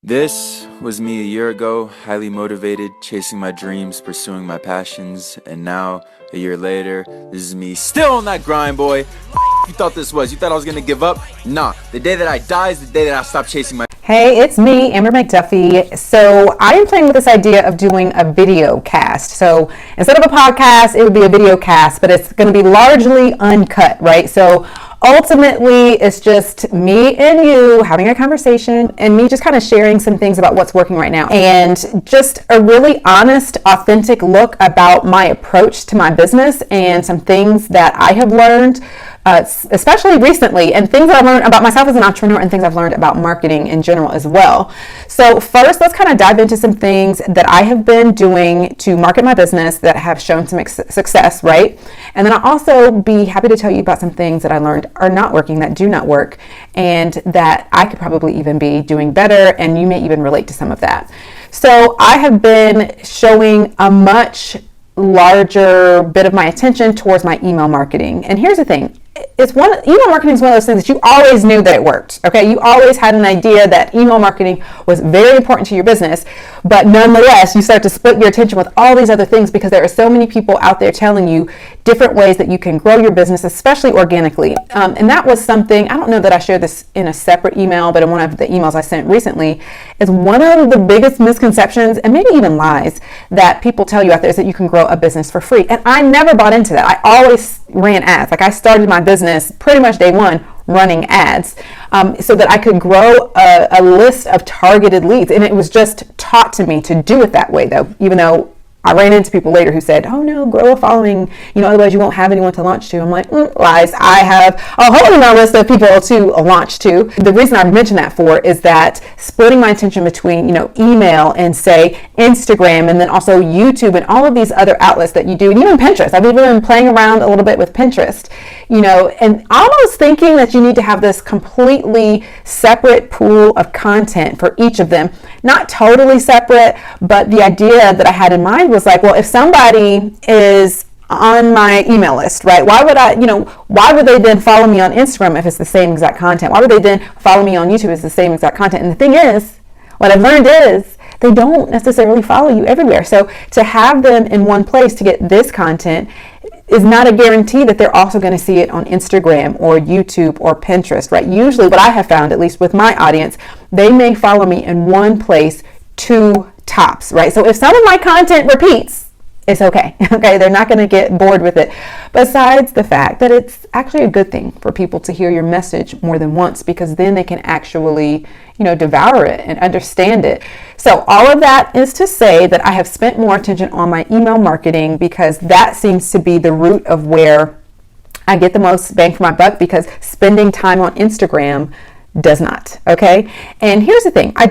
This was me a year ago, highly motivated, chasing my dreams, pursuing my passions, and now, a year later, this is me still on that grind, boy. You thought this was? You thought I was gonna give up? Nah, the day that I die is the day that I stop chasing my... Hey, it's me, Amber McDuffie. So I am playing with this idea of doing a video cast. So instead of a podcast, it would be a video cast, but it's going to be largely uncut, right? So ultimately, it's just me and you having a conversation and me just kind of sharing some things about what's working right now and just a really honest, authentic look about my approach to my business and some things that I have learned, especially recently, and things that I've learned about myself as an entrepreneur and things I've learned about marketing in general as well. So first, let's kind of dive into some things that I have been doing to market my business that have shown some success, right? And then I'll also be happy to tell you about some things that I learned are not working, that do not work, and that I could probably even be doing better, and you may even relate to some of that. So I have been showing a much larger bit of my attention towards my email marketing. And here's the thing. Email marketing is one of those things that you always knew that it worked. Okay, you always had an idea that email marketing was very important to your business, but nonetheless, you start to split your attention with all these other things because there are so many people out there telling you different ways that you can grow your business, especially organically. And that was something, I don't know that I shared this in a separate email, but in one of the emails I sent recently, is one of the biggest misconceptions and maybe even lies that people tell you out there is that you can grow a business for free. And I never bought into that. I always ran ads. Like I started my business pretty much day one running ads so that I could grow a list of targeted leads. And it was just taught to me to do it that way, though, even though I ran into people later who said, oh no, grow a following, otherwise you won't have anyone to launch to. I'm like, lies. I have a whole email list of people to launch to. The reason I mention that for is that splitting my attention between, email and say Instagram and then also YouTube and all of these other outlets that you do, and even Pinterest. I've even been playing around a little bit with Pinterest, and almost thinking that you need to have this completely separate pool of content for each of them. Not totally separate, but the idea that I had in mind was like, well, if somebody is on my email list, right? Why would they then follow me on Instagram if it's the same exact content? Why would they then follow me on YouTube if it's the same exact content? And the thing is, what I've learned is they don't necessarily follow you everywhere. So to have them in one place to get this content is not a guarantee that they're also going to see it on Instagram or YouTube or Pinterest, right? Usually what I have found, at least with my audience, they may follow me in one place, two tops, right? So if some of my content repeats, it's okay. Okay, they're not going to get bored with it. Besides the fact that it's actually a good thing for people to hear your message more than once, because then they can actually, devour it and understand it. So all of that is to say that I have spent more attention on my email marketing because that seems to be the root of where I get the most bang for my buck, because spending time on Instagram does not. Okay. And here's the thing. I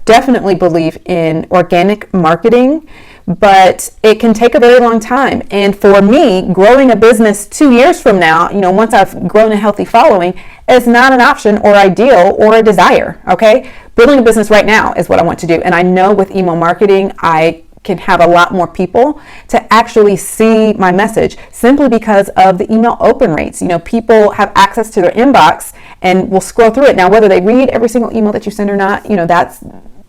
definitely believe in organic marketing, but it can take a very long time. And for me, growing a business 2 years from now, once I've grown a healthy following, is not an option or ideal or a desire. Okay. Building a business right now is what I want to do. And I know with email marketing, I can have a lot more people to actually see my message simply because of the email open rates. People have access to their inbox and will scroll through it. Now, whether they read every single email that you send or not, that's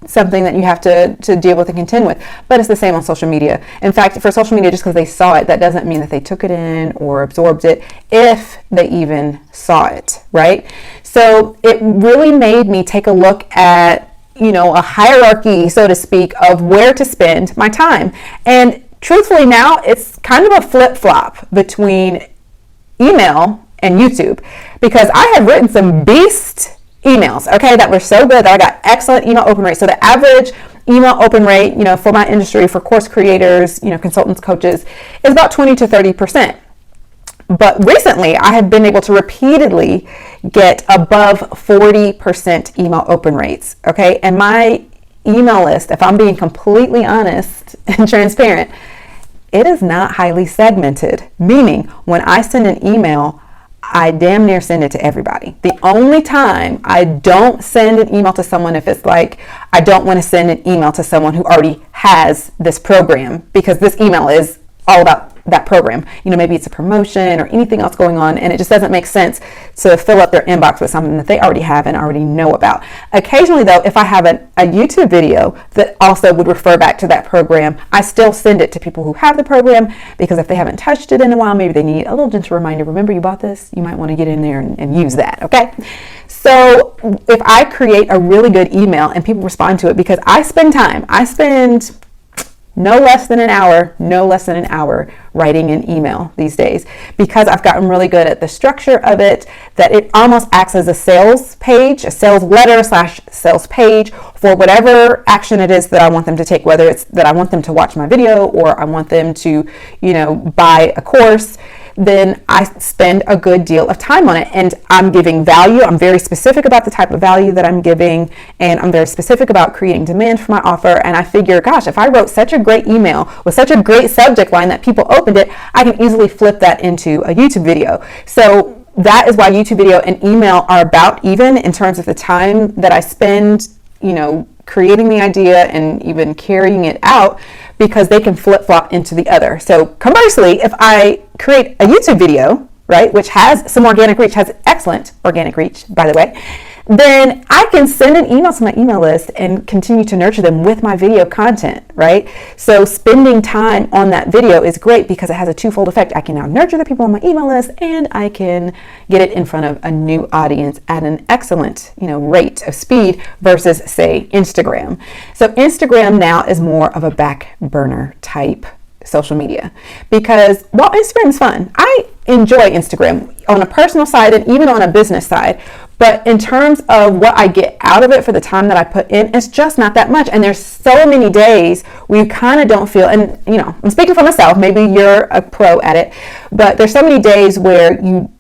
something that you have to deal with and contend with. But it's the same on social media. In fact, for social media, just because they saw it, that doesn't mean that they took it in or absorbed it, if they even saw it, right? So it really made me take a look at a hierarchy, so to speak, of where to spend my time. And truthfully now, it's kind of a flip-flop between email and YouTube, because I have written some beast emails, okay, that were so good that I got excellent email open rates. So the average email open rate, for my industry, for course creators, consultants, coaches, is about 20 to 30%. But recently, I have been able to repeatedly get above 40% email open rates, okay? And my email list, if I'm being completely honest and transparent, it is not highly segmented, meaning when I send an email, I damn near send it to everybody. The only time I don't send an email to someone if it's like, I don't want to send an email to someone who already has this program, because this email is all about that program. Maybe it's a promotion or anything else going on, and it just doesn't make sense to fill up their inbox with something that they already have and already know about. Occasionally, though, if I have a YouTube video that also would refer back to that program, I still send it to people who have the program, because if they haven't touched it in a while, maybe they need a little gentle reminder. Remember, you bought this? You might want to get in there and use that, okay? So if I create a really good email and people respond to it, because I spend no less than an hour writing an email these days, because I've gotten really good at the structure of it, that it almost acts as a sales page, a sales letter / sales page for whatever action it is that I want them to take, whether it's that I want them to watch my video or I want them to, buy a course. Then I spend a good deal of time on it, and I'm giving value. I'm very specific about the type of value that I'm giving, and I'm very specific about creating demand for my offer. And I figure, gosh, if I wrote such a great email with such a great subject line that people opened it, I can easily flip that into a YouTube video. So that is why YouTube video and email are about even in terms of the time that I spend, creating the idea and even carrying it out, because they can flip-flop into the other. So conversely, if I create a YouTube video, right, which has some organic reach, has excellent organic reach, by the way, then I can send an email to my email list and continue to nurture them with my video content, right? So spending time on that video is great because it has a twofold effect. I can now nurture the people on my email list, and I can get it in front of a new audience at an excellent, rate of speed versus, say, Instagram. So Instagram now is more of a back burner type social media, because while Instagram is fun, I enjoy Instagram on a personal side and even on a business side. But in terms of what I get out of it for the time that I put in, it's just not that much. And there's so many days where you kind of don't feel, and I'm speaking for myself, maybe you're a pro at it, but there's so many days where you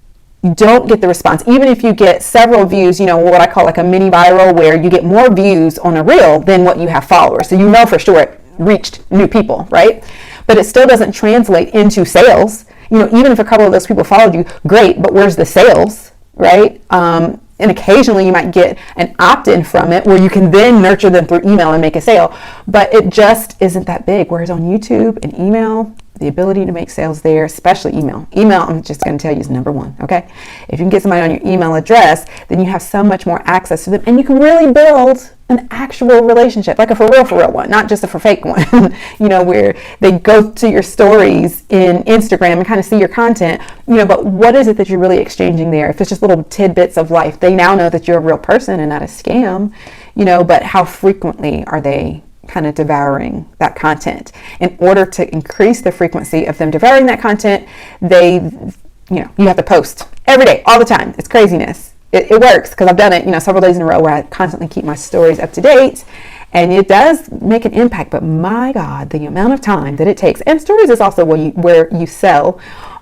don't get the response. Even if you get several views, what I call like a mini viral, where you get more views on a reel than what you have followers. So for sure it reached new people, right? But it still doesn't translate into sales. Even if a couple of those people followed you, great, but where's the sales, right? And occasionally you might get an opt-in from it where you can then nurture them through email and make a sale, but it just isn't that big. Whereas on YouTube and email, the ability to make sales there, especially email, I'm just going to tell you, is number one, okay? If you can get somebody on your email address, then you have so much more access to them, and you can really build an actual relationship, like a for real one, not just a for fake one, where they go to your stories in Instagram and kind of see your content, but what is it that you're really exchanging there? If it's just little tidbits of life, they now know that you're a real person and not a scam, but how frequently are they kind of devouring that content? In order to increase the frequency of them devouring that content, you have to post every day, all the time. It's craziness. It works because I've done it, several days in a row where I constantly keep my stories up to date, and it does make an impact. But my God, the amount of time that it takes. And stories is also where you sell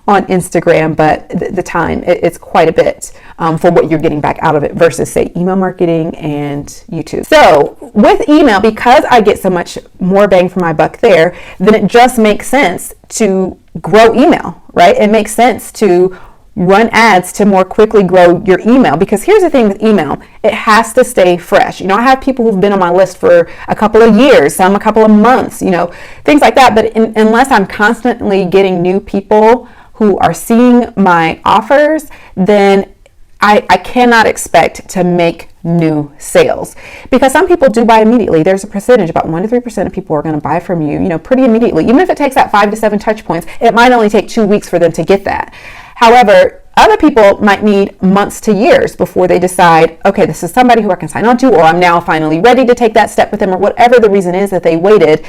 on Instagram, but the time, it's quite a bit for what you're getting back out of it versus, say, email marketing and YouTube. So with email, because I get so much more bang for my buck there, then it just makes sense to grow email, right? It makes sense to run ads to more quickly grow your email, because here's the thing with email, it has to stay fresh. I have people who've been on my list for a couple of years, some a couple of months, things like that. But unless I'm constantly getting new people who are seeing my offers, then I cannot expect to make new sales, because some people do buy immediately. There's a percentage, about 1 to 3% of people are going to buy from you, pretty immediately. Even if it takes that 5 to 7 touch points, it might only take 2 weeks for them to get that. However, other people might need months to years before they decide, okay, this is somebody who I can sign on to, or I'm now finally ready to take that step with them, or whatever the reason is that they waited.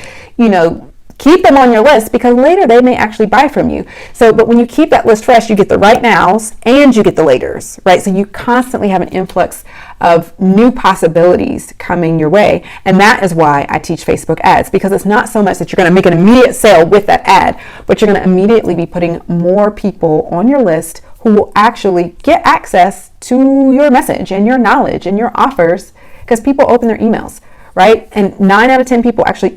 Keep them on your list, because later they may actually buy from you. So, but when you keep that list fresh, you get the right nows and you get the laters, right? So you constantly have an influx of new possibilities coming your way. And that is why I teach Facebook ads, because it's not so much that you're going to make an immediate sale with that ad, but you're going to immediately be putting more people on your list who will actually get access to your message and your knowledge and your offers, because people open their emails, right? And 9 out of 10 people actually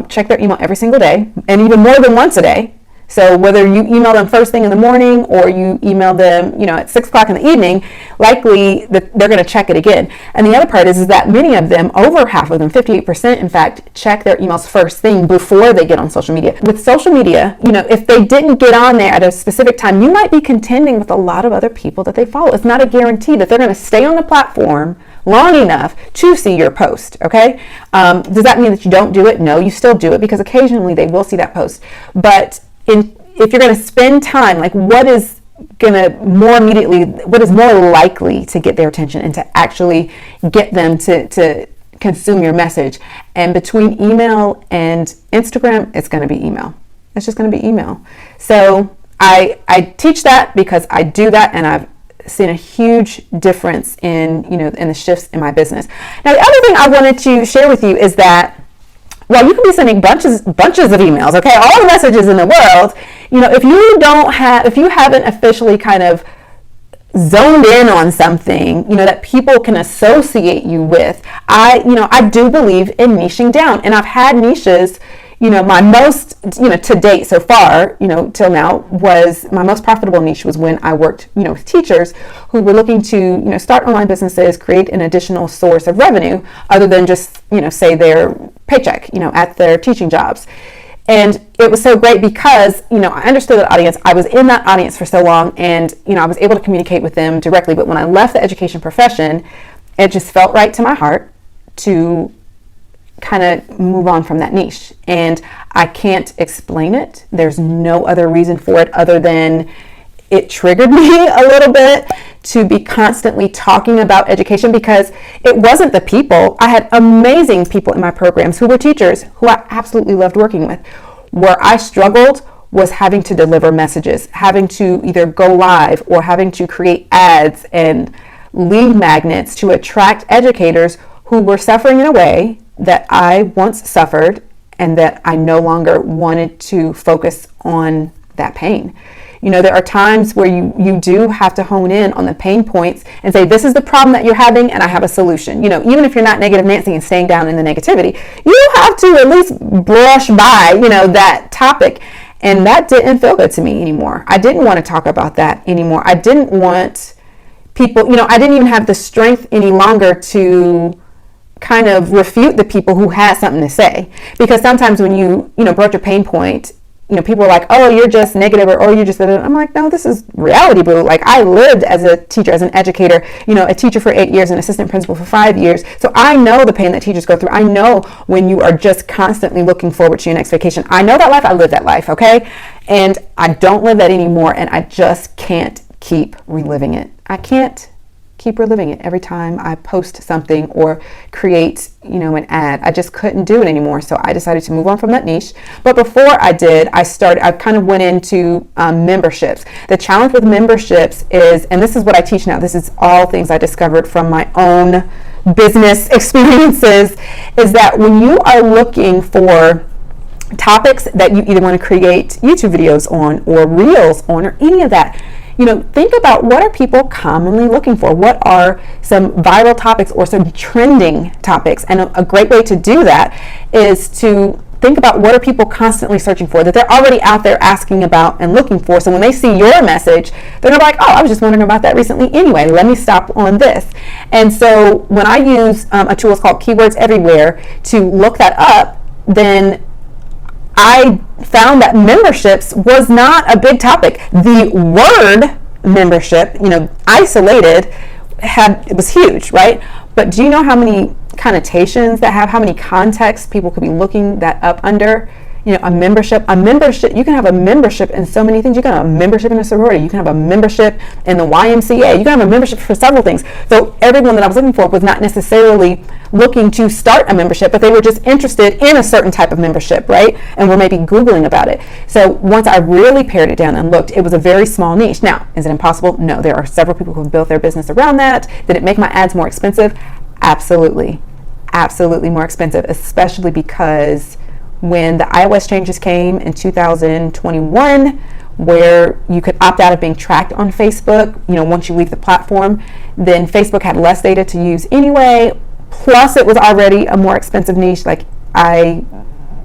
check their email every single day, and even more than once a day. So whether you email them first thing in the morning or you email them, at 6 o'clock in the evening, likely that they're going to check it again. And the other part is that many of them, over half of them, 58% in fact, check their emails first thing before they get on social media. With social media, if they didn't get on there at a specific time, you might be contending with a lot of other people that they follow. It's not a guarantee that they're going to stay on the platform long enough to see your post, okay? Does that mean that you don't do it? No, you still do it, because occasionally they will see that post. But if you're going to spend time, like what is more likely to get their attention and to actually get them to consume your message? And between email and Instagram, it's going to be email. It's just going to be email. So I teach that because I do that, and I've seen a huge difference in the shifts in my business. Now, the other thing I wanted to share with you is that while you can be sending bunches of emails, okay, all the messages in the world, if you haven't officially kind of zoned in on something, that people can associate you with, I do believe in niching down, and I've had niches. My most, to date so far, till now, was my most profitable niche was when I worked, with teachers who were looking to, start online businesses, create an additional source of revenue other than just, say their paycheck, at their teaching jobs. And it was so great because, I understood that audience. I was in that audience for so long, and, I was able to communicate with them directly. But when I left the education profession, it just felt right to my heart to kind of move on from that niche. And I can't explain it. There's no other reason for it other than it triggered me a little bit to be constantly talking about education, because it wasn't the people. I had amazing people in my programs who were teachers who I absolutely loved working with. Where I struggled was having to deliver messages, having to either go live or having to create ads and lead magnets to attract educators who were suffering in a way that I once suffered, and that I no longer wanted to focus on that pain. There are times where you do have to hone in on the pain points and say, this is the problem that you're having, and I have a solution. Even if you're not negative Nancy and staying down in the negativity, you have to at least brush by, that topic. And that didn't feel good to me anymore. I didn't want to talk about that anymore. I didn't want people, I didn't even have the strength any longer to kind of refute the people who had something to say. Because sometimes when you broach your pain point, people are like, oh, you're just negative, or oh, you're just, I'm like, no, this is reality, boo. Like, I lived as a teacher, as an educator, a teacher for 8 years, an assistant principal for 5 years. So I know the pain that teachers go through. I know when you are just constantly looking forward to your next vacation. I know that life. I live that life, okay? And I don't live that anymore, and I just can't keep reliving it. I can't keep reliving it every time I post something or create, an ad. I just couldn't do it anymore. So I decided to move on from that niche. But before I did, I kind of went into memberships. The challenge with memberships is, and this is what I teach now, this is all things I discovered from my own business experiences, is that when you are looking for topics that you either want to create YouTube videos on or reels on or any of that, think about what are people commonly looking for? What are some viral topics or some trending topics? And a great way to do that is to think about what are people constantly searching for, that they're already out there asking about and looking for. So when they see your message, they're gonna be like, oh, I was just wondering about that recently anyway. Let me stop on this. And so when I use a tool called Keywords Everywhere to look that up, then I found that memberships was not a big topic. The word membership, isolated, it was huge, right? But do you know how many connotations that have, how many contexts people could be looking that up under? A membership, you can have a membership in so many things. You can have a membership in a sorority. You can have a membership in the YMCA. You can have a membership for several things. So everyone that I was looking for was not necessarily looking to start a membership, but they were just interested in a certain type of membership, right? And were maybe Googling about it. So once I really pared it down and looked, it was a very small niche. Now, is it impossible? No, there are several people who have built their business around that. Did it make my ads more expensive? Absolutely. Absolutely more expensive, especially because when the iOS changes came in 2021, where you could opt out of being tracked on Facebook, once you leave the platform, then Facebook had less data to use anyway. Plus, it was already a more expensive niche. Like, I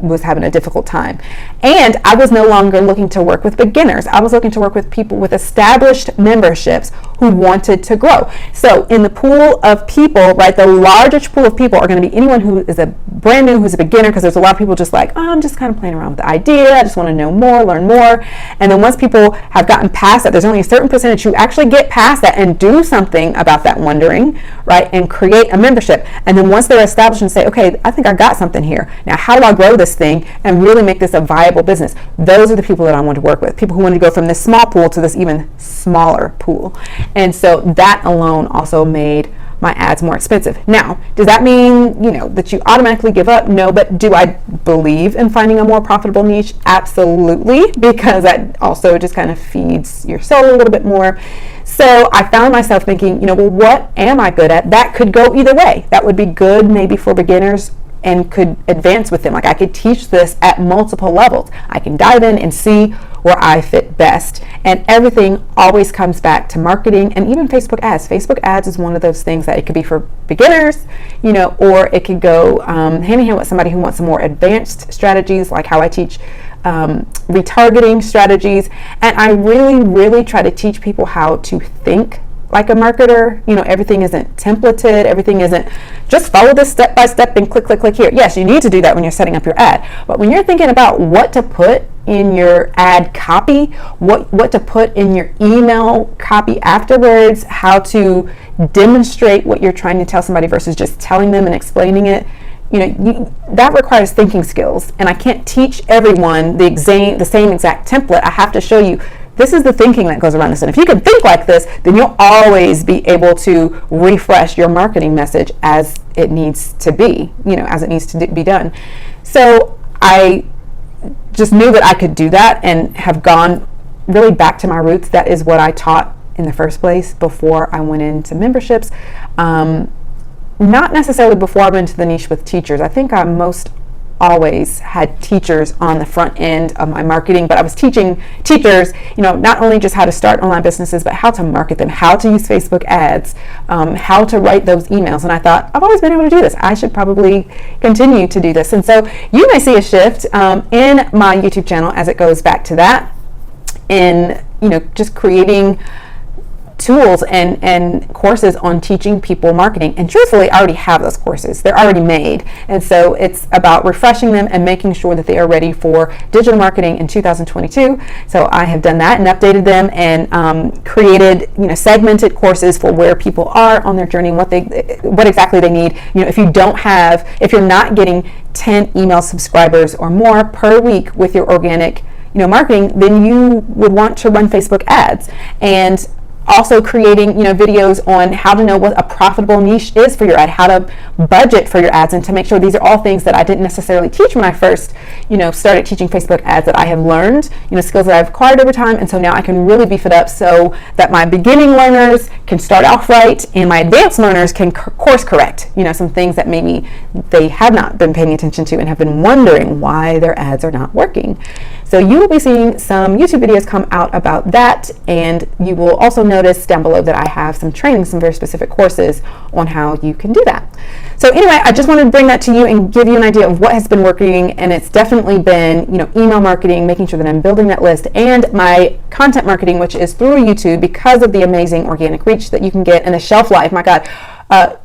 was having a difficult time. And I was no longer looking to work with beginners. I was looking to work with people with established memberships who wanted to grow. So in the pool of people, right, the largest pool of people are going to be anyone who is a brand new, who's a beginner, because there's a lot of people just like, oh, I'm just kind of playing around with the idea. I just want to know more, learn more. And then once people have gotten past that, there's only a certain percentage who actually get past that and do something about that wondering, right, and create a membership. And then once they're established and say, okay, I think I got something here. Now, how do I grow this thing and really make this a viable business? Those are the people that I want to work with, people who want to go from this small pool to this even smaller pool. And so that alone also made my ads more expensive. Now, does that mean, that you automatically give up? No, but do I believe in finding a more profitable niche? Absolutely, because that also just kind of feeds your soul a little bit more. So I found myself thinking, well, what am I good at? That could go either way. That would be good maybe for beginners and could advance with them. Like I could teach this at multiple levels. I can dive in and see where I fit best. And everything always comes back to marketing and even Facebook ads. Facebook ads is one of those things that it could be for beginners, or it could go hand in hand with somebody who wants some more advanced strategies, like how I teach retargeting strategies. And I really, really try to teach people how to think like a marketer. Everything isn't templated. Everything isn't just follow this step by step and click, click, click here. Yes, you need to do that when you're setting up your ad. But when you're thinking about what to put in your ad copy, what to put in your email copy afterwards, how to demonstrate what you're trying to tell somebody versus just telling them and explaining it, that requires thinking skills. And I can't teach everyone the same exact template. I have to show you, this is the thinking that goes around this. And if you can think like this, then you'll always be able to refresh your marketing message as it needs to be, as it needs to be done. So I just knew that I could do that and have gone really back to my roots. That is what I taught in the first place before I went into memberships. Not necessarily before I went into the niche with teachers. I think I most always had teachers on the front end of my marketing, but I was teaching teachers, not only just how to start online businesses, but how to market them, how to use Facebook ads, how to write those emails. And I thought, I've always been able to do this. I should probably continue to do this. And so you may see a shift in my YouTube channel as it goes back to that, in, just creating tools and courses on teaching people marketing. And truthfully, I already have those courses. They're already made. And so it's about refreshing them and making sure that they are ready for digital marketing in 2022. So I have done that and updated them and created, segmented courses for where people are on their journey and what exactly they need. If you're not getting 10 email subscribers or more per week with your organic, marketing, then you would want to run Facebook ads. And also creating, videos on how to know what a profitable niche is for your ad, how to budget for your ads, and to make sure these are all things that I didn't necessarily teach when I first, started teaching Facebook ads, that I have learned, skills that I've acquired over time. And so now I can really beef it up so that my beginning learners can start off right and my advanced learners can course correct, some things that maybe they have not been paying attention to and have been wondering why their ads are not working. So you will be seeing some YouTube videos come out about that, and you will also notice down below that I have some training, some very specific courses on how you can do that. So anyway, I just wanted to bring that to you and give you an idea of what has been working, and it's definitely been, email marketing, making sure that I'm building that list, and my content marketing, which is through YouTube because of the amazing organic reach that you can get and the shelf life. My God, a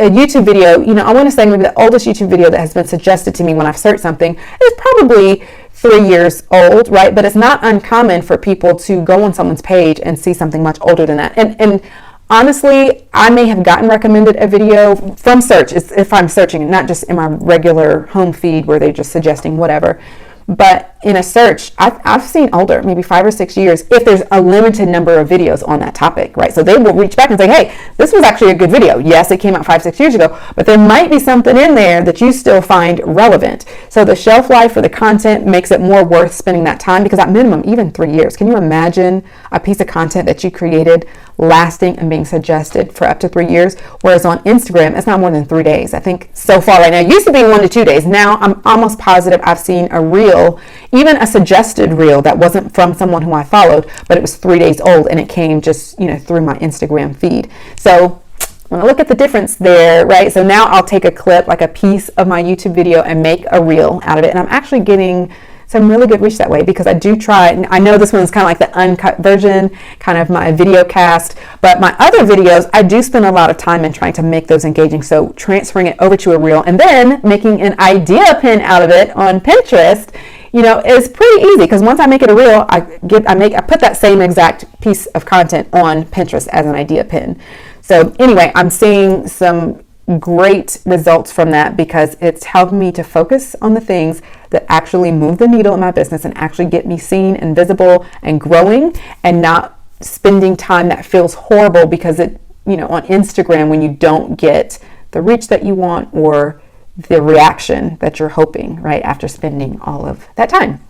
YouTube video, I want to say maybe the oldest YouTube video that has been suggested to me when I've searched something is probably 3 years old, right? But it's not uncommon for people to go on someone's page and see something much older than that. And honestly, I may have gotten recommended a video from search, if I'm searching, not just in my regular home feed where they're just suggesting whatever. But in a search, I've seen older, maybe 5 or 6 years, if there's a limited number of videos on that topic, right? So they will reach back and say, hey, this was actually a good video. Yes, it came out 5, 6 years ago, but there might be something in there that you still find relevant. So the shelf life for the content makes it more worth spending that time, because at minimum, even 3 years. Can you imagine a piece of content that you created lasting and being suggested for up to 3 years? Whereas on Instagram, it's not more than 3 days. I think so far right now, it used to be 1 to 2 days. Now I'm almost positive I've seen a reel, even a suggested reel that wasn't from someone who I followed, but it was 3 days old and it came just, through my Instagram feed. So when I look at the difference there, right? So now I'll take a clip, like a piece of my YouTube video, and make a reel out of it. And I'm actually getting some really good reach that way, because I do try, and I know this one's kind of like the uncut version, kind of my video cast, but my other videos, I do spend a lot of time in trying to make those engaging. So transferring it over to a reel and then making an idea pin out of it on Pinterest, is pretty easy, because once I make it a reel, I put that same exact piece of content on Pinterest as an idea pin. So anyway, I'm seeing some great results from that, because it's helped me to focus on the things that actually move the needle in my business and actually get me seen and visible and growing, and not spending time that feels horrible because on Instagram, when you don't get the reach that you want or the reaction that you're hoping, right, after spending all of that time.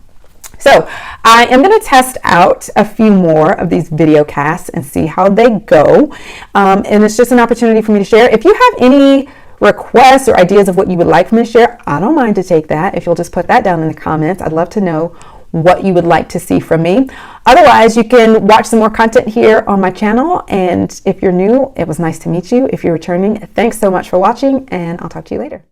So I am going to test out a few more of these video casts and see how they go. And it's just an opportunity for me to share. If you have any requests or ideas of what you would like for me to share, I don't mind to take that. If you'll just put that down in the comments, I'd love to know what you would like to see from me. Otherwise, you can watch some more content here on my channel. And if you're new, it was nice to meet you. If you're returning, thanks so much for watching, and I'll talk to you later.